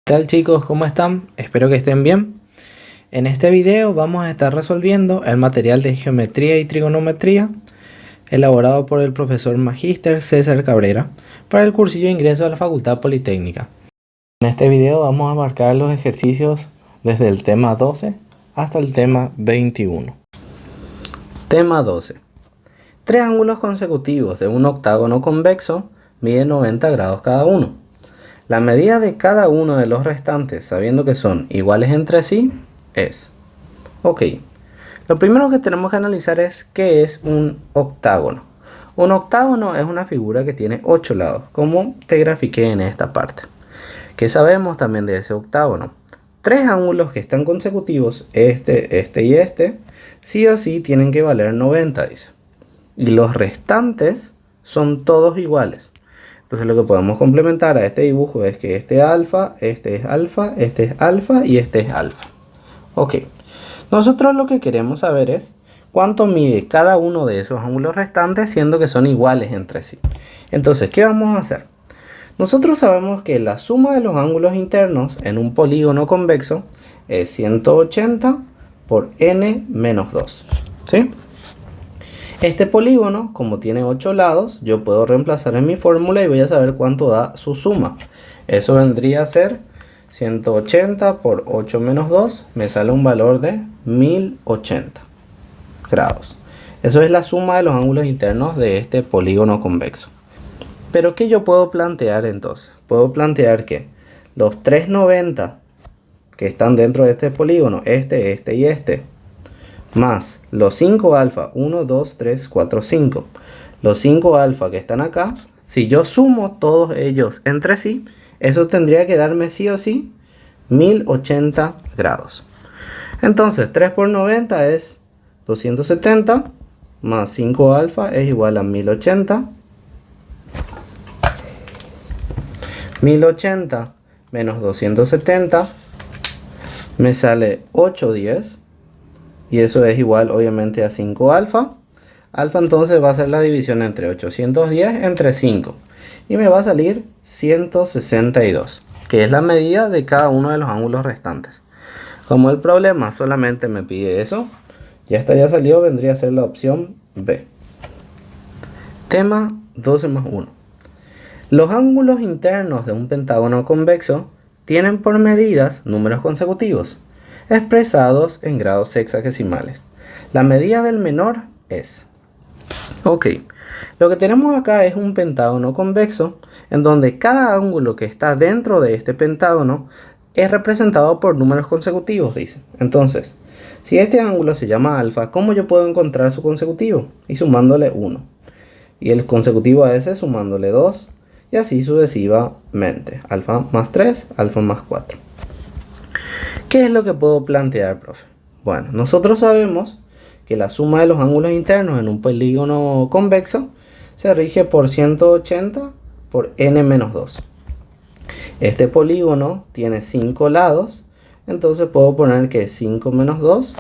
¿Qué tal chicos? ¿Cómo están? Espero que estén bien. En este video vamos a estar resolviendo el material de geometría y trigonometría elaborado por el profesor Magíster César Cabrera para el cursillo de ingreso a la Facultad Politécnica. En este video vamos a abarcar los ejercicios desde el tema 12 hasta el tema 21. Tema 12. Tres ángulos consecutivos de un octágono convexo miden 90 grados cada uno. La medida de cada uno de los restantes, sabiendo que son iguales entre sí, es... Ok, lo primero que tenemos que analizar es qué es un octágono. Un octágono es una figura que tiene 8 lados, como te grafiqué en esta parte. ¿Qué sabemos también de ese octágono? Tres ángulos que están consecutivos, este y este, sí o sí tienen que valer 90, dice. Y los restantes son todos iguales. Entonces lo que podemos complementar a este dibujo es que este es alfa, este es alfa, este es alfa y este es alfa. Ok, nosotros lo que queremos saber es cuánto mide cada uno de esos ángulos restantes, siendo que son iguales entre sí. Entonces, ¿qué vamos a hacer? Nosotros sabemos que la suma de los ángulos internos en un polígono convexo es 180 por n menos 2. ¿Sí? Este polígono, como tiene 8 lados, yo puedo reemplazar en mi fórmula y voy a saber cuánto da su suma. Eso vendría a ser 180 por 8 menos 2, me sale un valor de 1080 grados. Eso es la suma de los ángulos internos de este polígono convexo. Pero ¿qué yo puedo plantear entonces? Puedo plantear que los 390 que están dentro de este polígono, este y este, más los 5 alfa, 1, 2, 3, 4, 5. Los 5 alfa que están acá, si yo sumo todos ellos entre sí, eso tendría que darme sí o sí 1080 grados. Entonces 3 por 90 es 270, más 5 alfa es igual a 1080. 1080 menos 270 me sale 810. Y eso es igual obviamente a 5 alfa. Alfa entonces va a ser la división entre 810 entre 5. Y me va a salir 162, que es la medida de cada uno de los ángulos restantes. Como el problema solamente me pide eso, ya salió, vendría a ser la opción B. Tema 12 más 1. Los ángulos internos de un pentágono convexo tienen por medidas números consecutivos, expresados en grados hexagesimales. La medida del menor es... Ok, lo que tenemos acá es un pentágono convexo en donde cada ángulo que está dentro de este pentágono es representado por números consecutivos, dice. Entonces, si este ángulo se llama alfa, ¿cómo yo puedo encontrar su consecutivo? Y sumándole 1. Y el consecutivo a ese sumándole 2. Y así sucesivamente. Alfa más 3, alfa más 4. ¿Qué es lo que puedo plantear, profe? Bueno, nosotros sabemos que la suma de los ángulos internos en un polígono convexo se rige por 180 por n menos 2. Este polígono tiene 5 lados, entonces puedo poner que 5 menos 2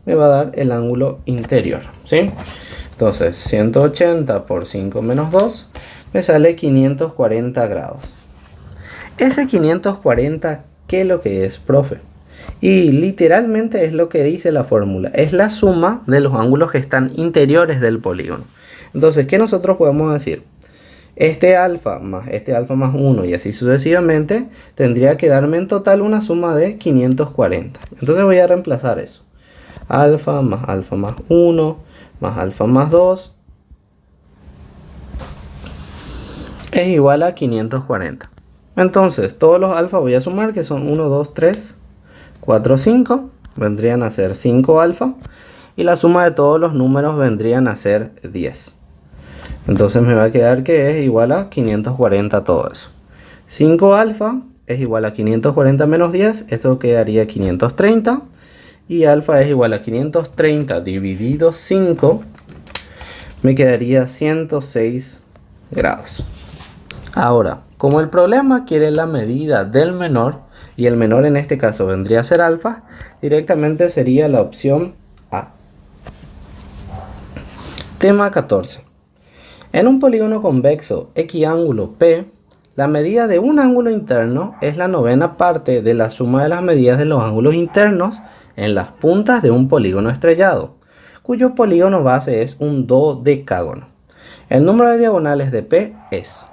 me va a dar el ángulo interior, ¿sí? Entonces 180 por 5 menos 2 me sale 540 grados. Ese 540, ¿qué es lo que es, profe? Y literalmente es lo que dice la fórmula. Es la suma de los ángulos que están interiores del polígono. Entonces, ¿qué nosotros podemos decir? Este alfa más 1 y así sucesivamente tendría que darme en total una suma de 540. Entonces voy a reemplazar eso. Alfa más 1 más alfa más 2 es igual a 540. Entonces, todos los alfa voy a sumar, que son 1, 2, 3, 4, 5. Vendrían a ser 5 alfa. Y la suma de todos los números vendrían a ser 10. Entonces me va a quedar que es igual a 540 todo eso. 5 alfa es igual a 540 menos 10. Esto quedaría 530. Y alfa es igual a 530 dividido 5. Me quedaría 106 grados. Ahora, como el problema quiere la medida del menor, y el menor en este caso vendría a ser alfa, directamente sería la opción A. Tema 14. En un polígono convexo equiángulo P, La medida de un ángulo interno es la novena parte de la suma de las medidas de los ángulos internos en las puntas de un polígono estrellado, cuyo polígono base es un dodecágono. El número de diagonales de P es...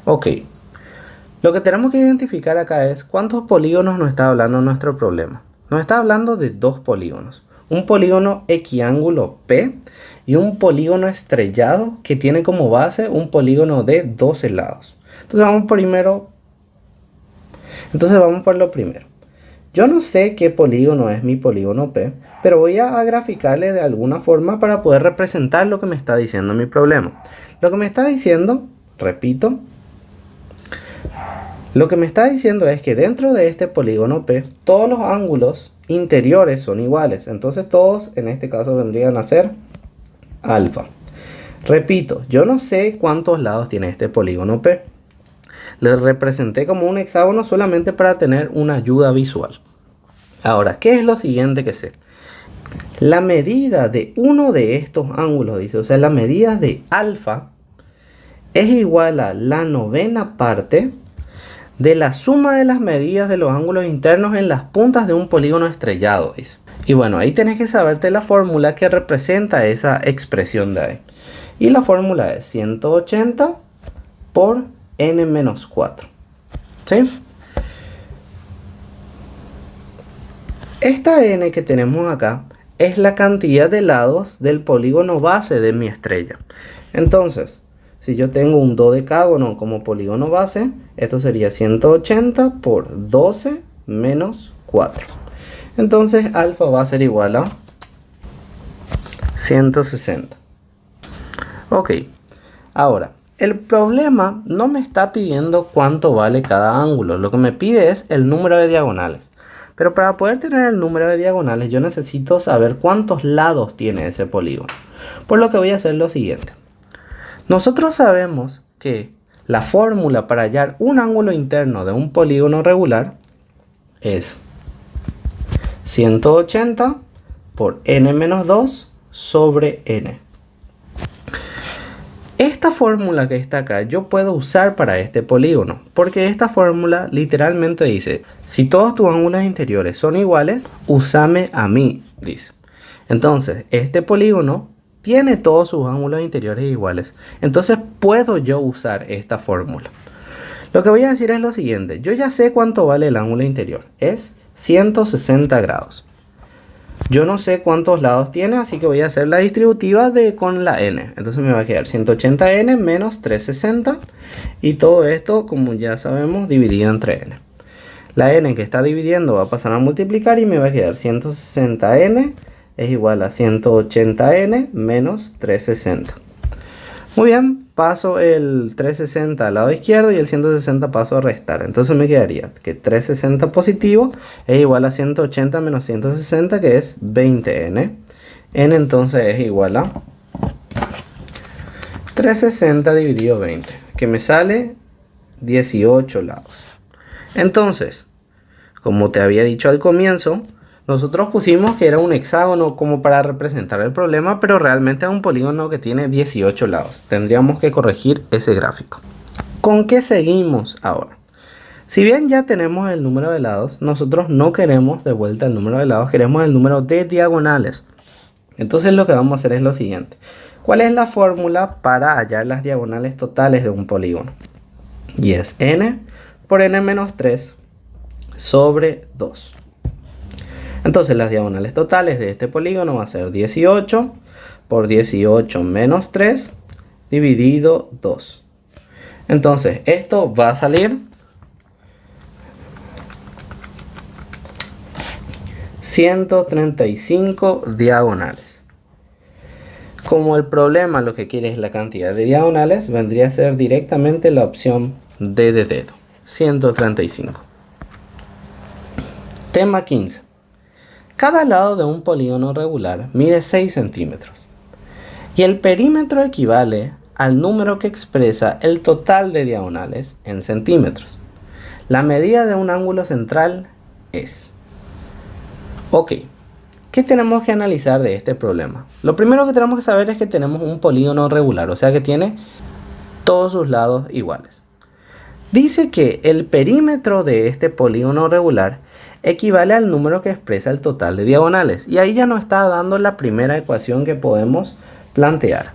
Ok, lo que tenemos que identificar acá es cuántos polígonos nos está hablando nuestro problema. Nos está hablando de dos polígonos. Un polígono equiángulo P y un polígono estrellado que tiene como base un polígono de 12 lados. Entonces vamos por lo primero. Yo no sé qué polígono es mi polígono P, pero voy a graficarle de alguna forma para poder representar lo que me está diciendo mi problema. Lo que me está diciendo, repito, lo que me está diciendo es que dentro de este polígono P, todos los ángulos interiores son iguales. Entonces todos en este caso vendrían a ser alfa. Repito, yo no sé cuántos lados tiene este polígono P. Le representé como un hexágono solamente para tener una ayuda visual. Ahora, ¿qué es lo siguiente que sé? La medida de uno de estos ángulos, dice, o sea, la medida de alfa es igual a la novena parte de la suma de las medidas de los ángulos internos en las puntas de un polígono estrellado, dice. Y bueno, ahí tenés que saberte la fórmula que representa esa expresión de ahí. Y la fórmula es 180 por n-4. ¿Sí? Esta n que tenemos acá es la cantidad de lados del polígono base de mi estrella. Entonces, si yo tengo un dodecágono como polígono base, esto sería 180 por 12 menos 4. Entonces alfa va a ser igual a 160. Ok, ahora, el problema no me está pidiendo cuánto vale cada ángulo. Lo que me pide es el número de diagonales. Pero para poder tener el número de diagonales yo necesito saber cuántos lados tiene ese polígono. Por lo que voy a hacer lo siguiente. Nosotros sabemos que la fórmula para hallar un ángulo interno de un polígono regular es 180 por n-2 sobre n. Esta fórmula que está acá yo puedo usar para este polígono, porque esta fórmula literalmente dice, si todos tus ángulos interiores son iguales, úsame a mí, dice. Entonces, este polígono tiene todos sus ángulos interiores iguales. Entonces puedo yo usar esta fórmula. Lo que voy a decir es lo siguiente. Yo ya sé cuánto vale el ángulo interior. Es 160 grados. Yo no sé cuántos lados tiene, así que voy a hacer la distributiva con la n. Entonces me va a quedar 180n menos 360. Y todo esto, como ya sabemos, dividido entre n. La n que está dividiendo va a pasar a multiplicar y me va a quedar 160n es igual a 180n menos 360. Muy bien, paso el 360 al lado izquierdo y el 160 paso a restar. Entonces me quedaría que 360 positivo es igual a 180 menos 160, que es 20n. n entonces es igual a 360 dividido 20, que me sale 18 lados. Entonces, como te había dicho al comienzo, nosotros pusimos que era un hexágono como para representar el problema, pero realmente es un polígono que tiene 18 lados. Tendríamos que corregir ese gráfico. ¿Con qué seguimos ahora? Si bien ya tenemos el número de lados, nosotros no queremos de vuelta el número de lados, queremos el número de diagonales. Entonces lo que vamos a hacer es lo siguiente. ¿Cuál es la fórmula para hallar las diagonales totales de un polígono? Y es n por n-3 sobre 2. Entonces las diagonales totales de este polígono va a ser 18 por 18 menos 3 dividido 2. Entonces esto va a salir 135 diagonales. Como el problema lo que quiere es la cantidad de diagonales, vendría a ser directamente la opción D de dedo, 135. Tema 15. Cada lado de un polígono regular mide 6 centímetros y el perímetro equivale al número que expresa el total de diagonales en centímetros. La medida de un ángulo central es... Ok, ¿qué tenemos que analizar de este problema? Lo primero que tenemos que saber es que tenemos un polígono regular, o sea que tiene todos sus lados iguales. Dice que el perímetro de este polígono regular equivale al número que expresa el total de diagonales. Y ahí ya nos está dando la primera ecuación que podemos plantear.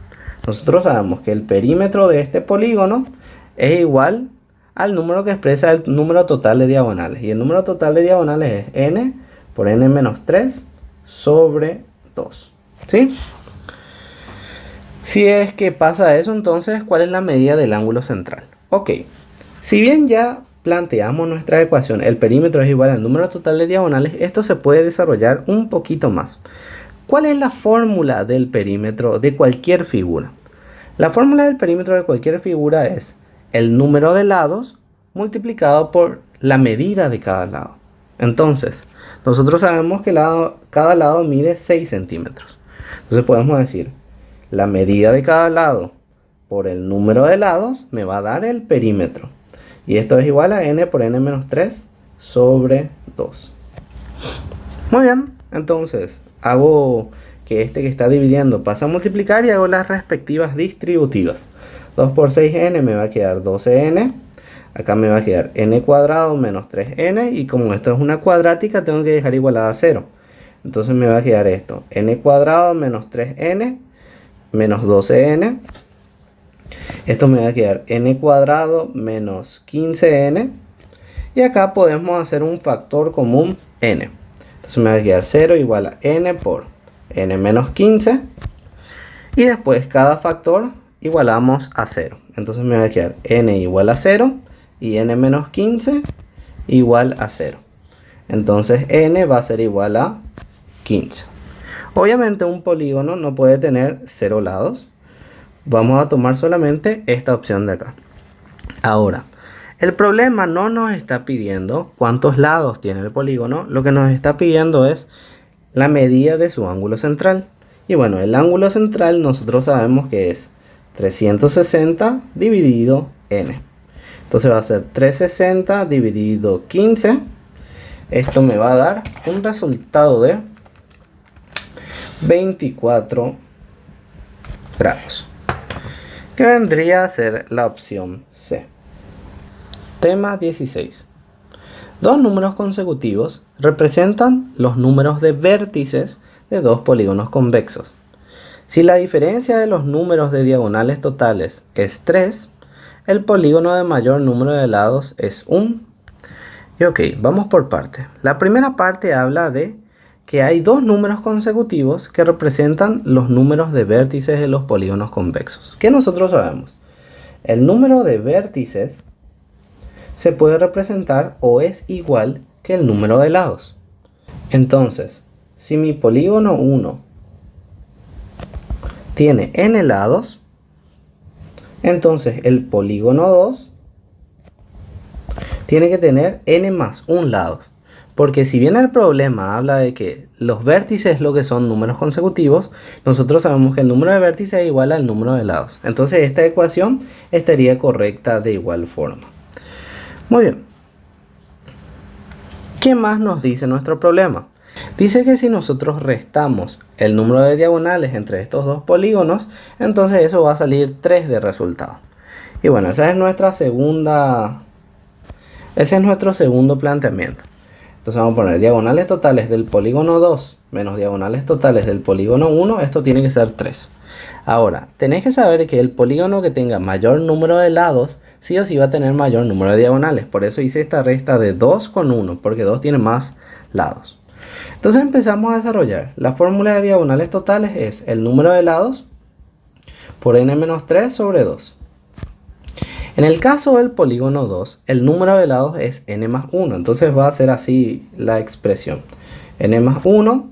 Nosotros sabemos que el perímetro de este polígono es igual al número que expresa el número total de diagonales. Y el número total de diagonales es n por n menos 3 sobre 2. ¿Sí? Si es que pasa eso, entonces, ¿cuál es la medida del ángulo central? Ok. Si bien ya planteamos nuestra ecuación, el perímetro es igual al número total de diagonales, esto se puede desarrollar un poquito más. ¿Cuál es la fórmula del perímetro de cualquier figura? La fórmula del perímetro de cualquier figura es el número de lados multiplicado por la medida de cada lado. Entonces, nosotros sabemos que cada lado mide 6 centímetros. Entonces podemos decir, la medida de cada lado por el número de lados me va a dar el perímetro. Y esto es igual a n por n menos 3 sobre 2. Muy bien, entonces hago que este que está dividiendo pase a multiplicar y hago las respectivas distributivas. 2 por 6n me va a quedar 12n. Acá me va a quedar n cuadrado menos 3n. Y como esto es una cuadrática, tengo que dejar igualada a 0. Entonces me va a quedar esto. N cuadrado menos 3n menos 12n. Esto me va a quedar n cuadrado menos 15n. Y acá podemos hacer un factor común n. Entonces me va a quedar 0 igual a n por n menos 15. Y después cada factor igualamos a 0. Entonces me va a quedar n igual a 0 y n menos 15 igual a 0. Entonces n va a ser igual a 15. Obviamente un polígono no puede tener 0 lados. Vamos a tomar solamente esta opción de acá. Ahora, el problema no nos está pidiendo cuántos lados tiene el polígono. Lo que nos está pidiendo es la medida de su ángulo central. Y bueno, el ángulo central nosotros sabemos que es 360 dividido n. Entonces va a ser 360 dividido 15. Esto me va a dar un resultado de 24 grados. Que vendría a ser la opción C. Tema 16. Dos números consecutivos representan los números de vértices de dos polígonos convexos. Si la diferencia de los números de diagonales totales es 3, el polígono de mayor número de lados es 1. Y ok, vamos por partes. La primera parte habla de que hay dos números consecutivos que representan los números de vértices de los polígonos convexos. ¿Qué nosotros sabemos? El número de vértices se puede representar o es igual que el número de lados. Entonces, si mi polígono 1 tiene n lados, entonces el polígono 2 tiene que tener n más 1 lados. Porque si bien el problema habla de que los vértices lo que son números consecutivos, nosotros sabemos que el número de vértices es igual al número de lados. Entonces esta ecuación estaría correcta de igual forma. Muy bien. ¿Qué más nos dice nuestro problema? Dice que si nosotros restamos el número de diagonales entre estos dos polígonos, entonces eso va a salir 3 de resultado. Y bueno, ese es nuestro segundo planteamiento. Entonces vamos a poner diagonales totales del polígono 2 menos diagonales totales del polígono 1. Esto tiene que ser 3. Ahora, tenéis que saber que el polígono que tenga mayor número de lados, sí o sí va a tener mayor número de diagonales. Por eso hice esta resta de 2 con 1, porque 2 tiene más lados. Entonces empezamos a desarrollar. La fórmula de diagonales totales es el número de lados por n menos 3 sobre 2. En el caso del polígono 2, el número de lados es n más 1. Entonces va a ser así la expresión. N más 1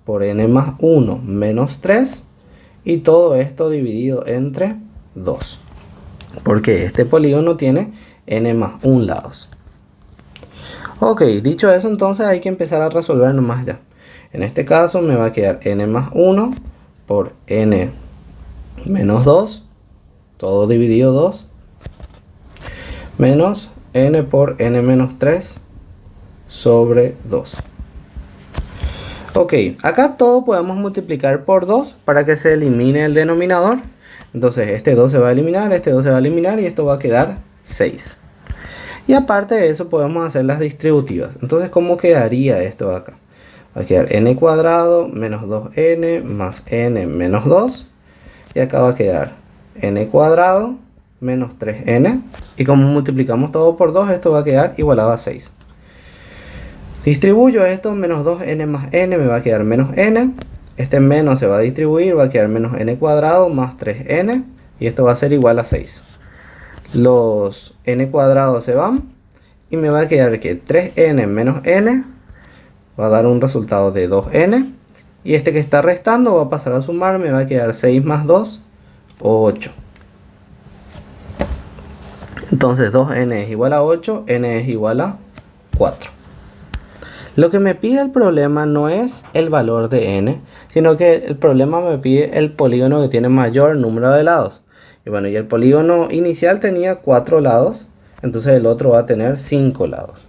por n más 1 menos 3. Y todo esto dividido entre 2. Porque este polígono tiene n más 1 lados. Ok, dicho eso, entonces hay que empezar a resolver nomás ya. En este caso me va a quedar n más 1 por n menos 2. Todo dividido 2. Menos n por n menos 3 sobre 2. Ok, acá todo podemos multiplicar por 2 para que se elimine el denominador. Entonces este 2 se va a eliminar, este 2 se va a eliminar y esto va a quedar 6. Y aparte de eso podemos hacer las distributivas. Entonces, ¿cómo quedaría esto de acá? Va a quedar n cuadrado menos 2n más n menos 2. Y acá va a quedar n cuadrado menos 3n. Y como multiplicamos todo por 2, esto va a quedar igualado a 6. Distribuyo esto, menos 2n más n me va a quedar menos n. Este menos se va a distribuir, va a quedar menos n cuadrado más 3n. Y esto va a ser igual a 6. Los n cuadrados se van. Y me va a quedar que 3n menos n va a dar un resultado de 2n. Y este que está restando va a pasar a sumar, me va a quedar 6 más 2, 8. Entonces 2n es igual a 8, n es igual a 4. Lo que me pide el problema no es el valor de n, sino que el problema me pide el polígono que tiene mayor número de lados. Y bueno, y el polígono inicial tenía 4 lados, entonces el otro va a tener 5 lados.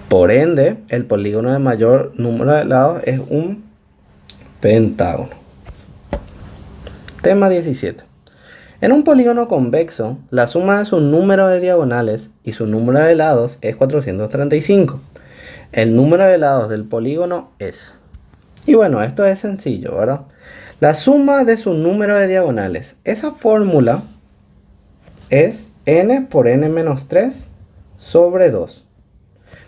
Por ende, el polígono de mayor número de lados es un pentágono. Tema 17. En un polígono convexo, la suma de su número de diagonales y su número de lados es 435. El número de lados del polígono es... Y bueno, esto es sencillo, ¿verdad? La suma de su número de diagonales. Esa fórmula es n por n menos 3 sobre 2.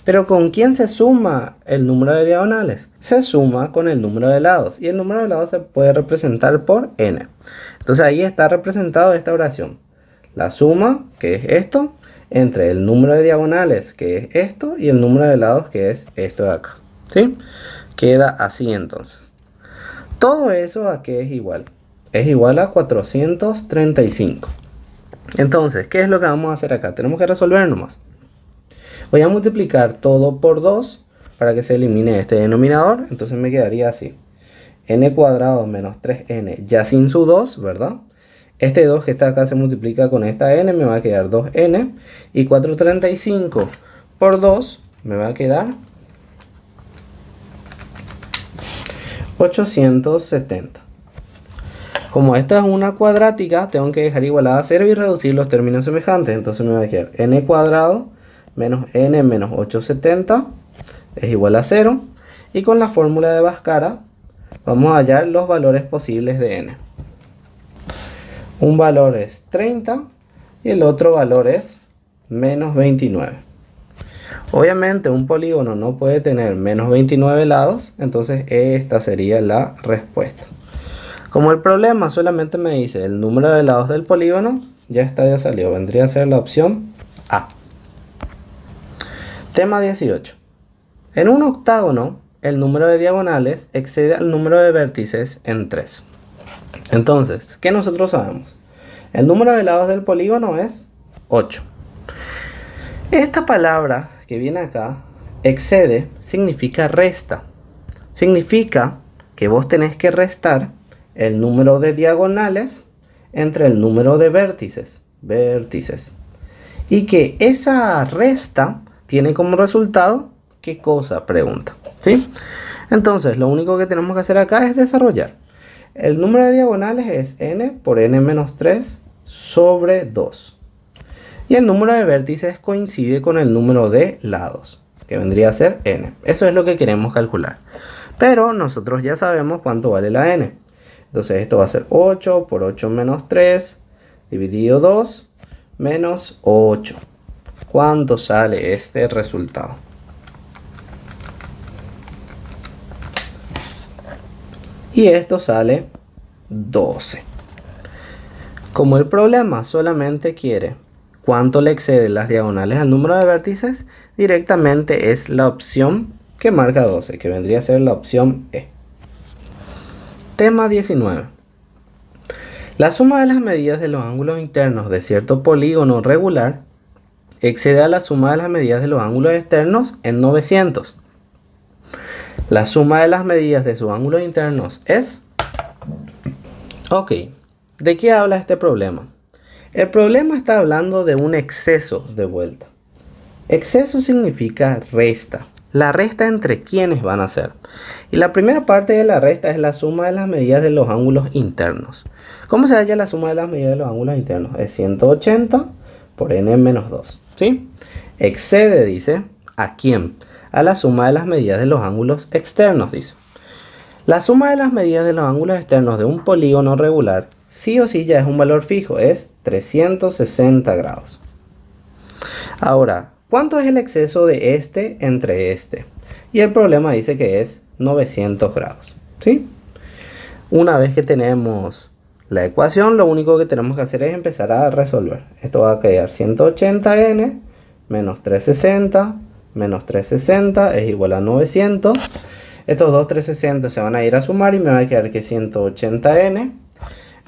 Pero ¿con quién se suma el número de diagonales? Se suma con el número de lados. Y el número de lados se puede representar por n. Entonces ahí está representado esta oración. La suma, que es esto, entre el número de diagonales, que es esto, y el número de lados, que es esto de acá. ¿Sí? Queda así entonces. Todo eso a qué es igual. Es igual a 435. Entonces, ¿qué es lo que vamos a hacer acá? Tenemos que resolver nomás. Voy a multiplicar todo por 2 para que se elimine este denominador. Entonces me quedaría así. N cuadrado menos 3n ya sin su 2, ¿verdad? Este 2 que está acá se multiplica con esta n, me va a quedar 2n. Y 435 por 2 me va a quedar 870. Como esta es una cuadrática, tengo que dejar igualada a 0 y reducir los términos semejantes. Entonces me va a quedar n cuadrado menos n menos 870 es igual a 0. Y con la fórmula de Bhaskara vamos a hallar los valores posibles de n. Un valor es 30 y el otro valor es menos 29. Obviamente un polígono no puede tener menos 29 lados, entonces esta sería la respuesta. Como el problema solamente me dice el número de lados del polígono, ya salió. Vendría a ser la opción A. Tema 18. En un octágono, el número de diagonales excede al número de vértices en 3. Entonces, ¿qué nosotros sabemos? El número de lados del polígono es 8. Esta palabra que viene acá, excede, significa resta. Significa que vos tenés que restar el número de diagonales entre el número de vértices. Y que esa resta tiene como resultado, ¿qué cosa? Pregunta. ¿Sí? Entonces, lo único que tenemos que hacer acá es desarrollar. El número de diagonales es n por n menos 3 sobre 2. Y el número de vértices coincide con el número de lados, que vendría a ser n. Eso es lo que queremos calcular. Pero nosotros ya sabemos cuánto vale la n. Entonces esto va a ser 8 por 8 menos 3 dividido 2 menos 8. ¿Cuánto sale este resultado? Y esto sale 12. Como el problema solamente quiere cuánto le exceden las diagonales al número de vértices, directamente es la opción que marca 12, que vendría a ser la opción E. Tema 19. La suma de las medidas de los ángulos internos de cierto polígono regular excede a la suma de las medidas de los ángulos externos en 900. La suma de las medidas de sus ángulos internos es... Ok, ¿de qué habla este problema? El problema está hablando de un exceso de vuelta. Exceso significa resta. La resta entre quiénes van a ser. Y la primera parte de la resta es la suma de las medidas de los ángulos internos. ¿Cómo se halla la suma de las medidas de los ángulos internos? Es 180 por n menos 2. ¿Sí? Excede, dice, ¿a quién? A la suma de las medidas de los ángulos externos, dice. La suma de las medidas de los ángulos externos de un polígono regular sí o sí ya es un valor fijo, es 360 grados. Ahora, ¿cuánto es el exceso de este entre este? Y el problema dice que es 900 grados. ¿Sí? Una vez que tenemos la ecuación, lo único que tenemos que hacer es empezar a resolver. Esto va a quedar 180n menos 360 menos 360 es igual a 900. Estos dos 360 se van a ir a sumar y me va a quedar que 180n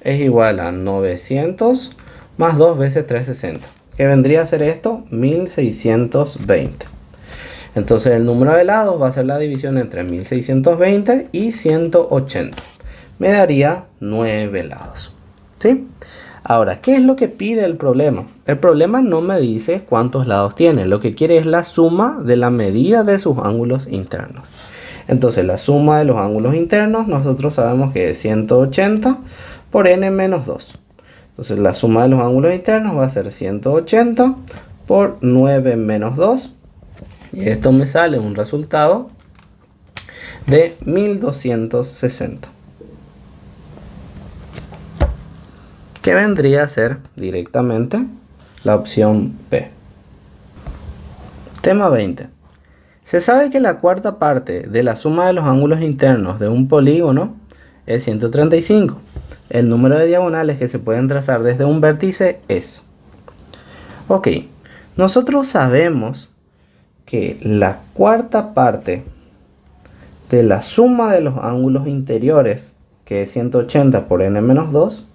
es igual a 900 más 2 veces 360. ¿Qué vendría a ser esto? 1620. Entonces el número de lados va a ser la división entre 1620 y 180. Me daría 9 lados. ¿Sí? Ahora, ¿qué es lo que pide el problema? El problema no me dice cuántos lados tiene. Lo que quiere es la suma de la medida de sus ángulos internos. Entonces la suma de los ángulos internos nosotros sabemos que es 180 por n menos 2. Entonces la suma de los ángulos internos va a ser 180 por 9 menos 2. Y esto me sale un resultado de 1260. Que vendría a ser directamente la opción B. Tema 20. Se sabe que la cuarta parte de la suma de los ángulos internos de un polígono es 135. El número de diagonales que se pueden trazar desde un vértice es... Ok, nosotros sabemos que la cuarta parte de la suma de los ángulos interiores, que es 180 por n menos 2,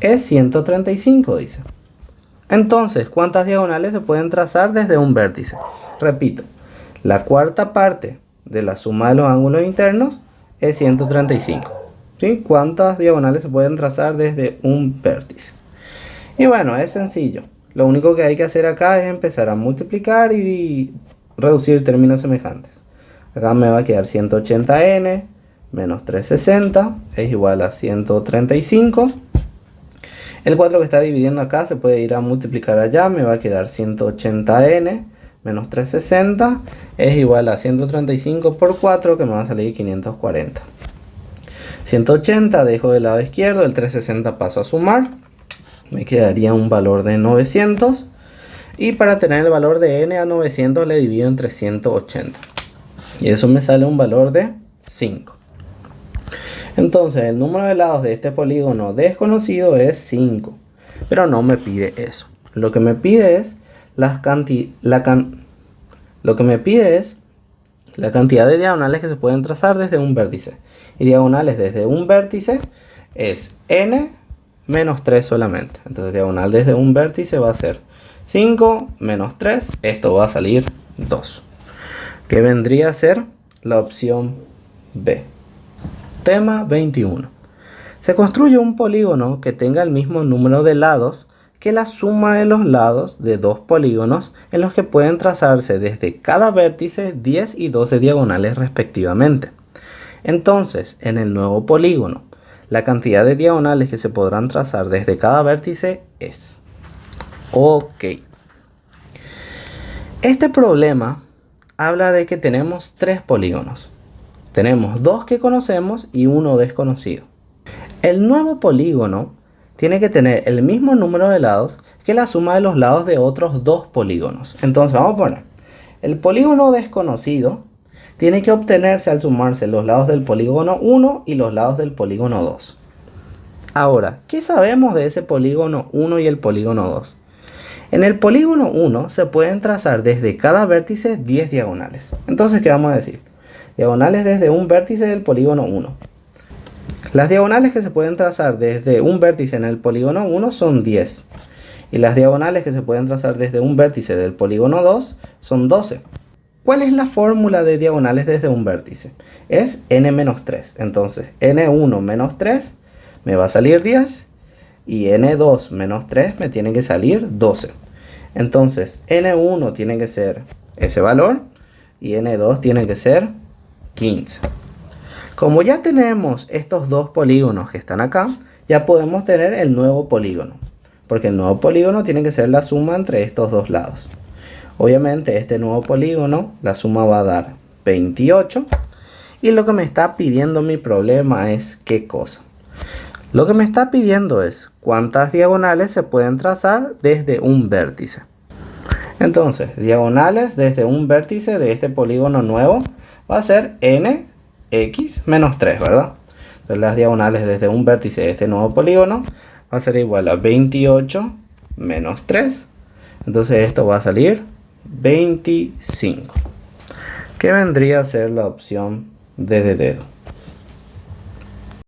es 135, dice. Entonces, ¿cuántas diagonales se pueden trazar desde un vértice? Repito, la cuarta parte de la suma de los ángulos internos es 135. ¿Sí? ¿Cuántas diagonales se pueden trazar desde un vértice? Y bueno, es sencillo. Lo único que hay que hacer acá es empezar a multiplicar y reducir términos semejantes. Acá me va a quedar 180n menos 360 es igual a 135. El 4 que está dividiendo acá se puede ir a multiplicar allá. Me va a quedar 180n menos 360 es igual a 135 por 4, que me va a salir 540. 180 dejo del lado izquierdo, el 360 paso a sumar. Me quedaría un valor de 900. Y para tener el valor de n a 900 le divido entre 180. Y eso me sale un valor de 5. Entonces el número de lados de este polígono desconocido es 5. Pero no me pide eso. Lo que me pide es la cantidad de diagonales que se pueden trazar desde un vértice. Y diagonales desde un vértice es n menos 3 solamente. Entonces diagonal desde un vértice va a ser 5 menos 3. Esto va a salir 2. Que vendría a ser la opción B. Tema 21. Se construye un polígono que tenga el mismo número de lados que la suma de los lados de dos polígonos en los que pueden trazarse desde cada vértice 10 y 12 diagonales respectivamente. Entonces, en el nuevo polígono, la cantidad de diagonales que se podrán trazar desde cada vértice es... Ok. Este problema habla de que tenemos tres polígonos. Tenemos dos que conocemos y uno desconocido. El nuevo polígono tiene que tener el mismo número de lados que la suma de los lados de otros dos polígonos. Entonces vamos a poner, el polígono desconocido tiene que obtenerse al sumarse los lados del polígono 1 y los lados del polígono 2. Ahora, ¿qué sabemos de ese polígono 1 y el polígono 2? En el polígono 1 se pueden trazar desde cada vértice 10 diagonales. Entonces, ¿qué vamos a decir? Diagonales desde un vértice del polígono 1. Las diagonales que se pueden trazar desde un vértice en el polígono 1 son 10. Y las diagonales que se pueden trazar desde un vértice del polígono 2 son 12. ¿Cuál es la fórmula de diagonales desde un vértice? Es n-3. Entonces, n1 menos 3 me va a salir 10. Y n2 menos 3 me tiene que salir 12. Entonces, n1 tiene que ser ese valor. Y n2 tiene que ser 15. Como ya tenemos estos dos polígonos que están acá, ya podemos tener el nuevo polígono. porque el nuevo polígono tiene que ser la suma entre estos dos lados. Obviamente este nuevo polígono, la suma va a dar 28. Y lo que me está pidiendo mi problema es ¿qué cosa? Lo que me está pidiendo es cuántas diagonales se pueden trazar desde un vértice. Entonces, diagonales desde un vértice de este polígono nuevo va a ser nx menos 3, ¿verdad? Entonces las diagonales desde un vértice de este nuevo polígono va a ser igual a 28 menos 3. Entonces esto va a salir 25. ¿Qué vendría a ser la opción D de dedo?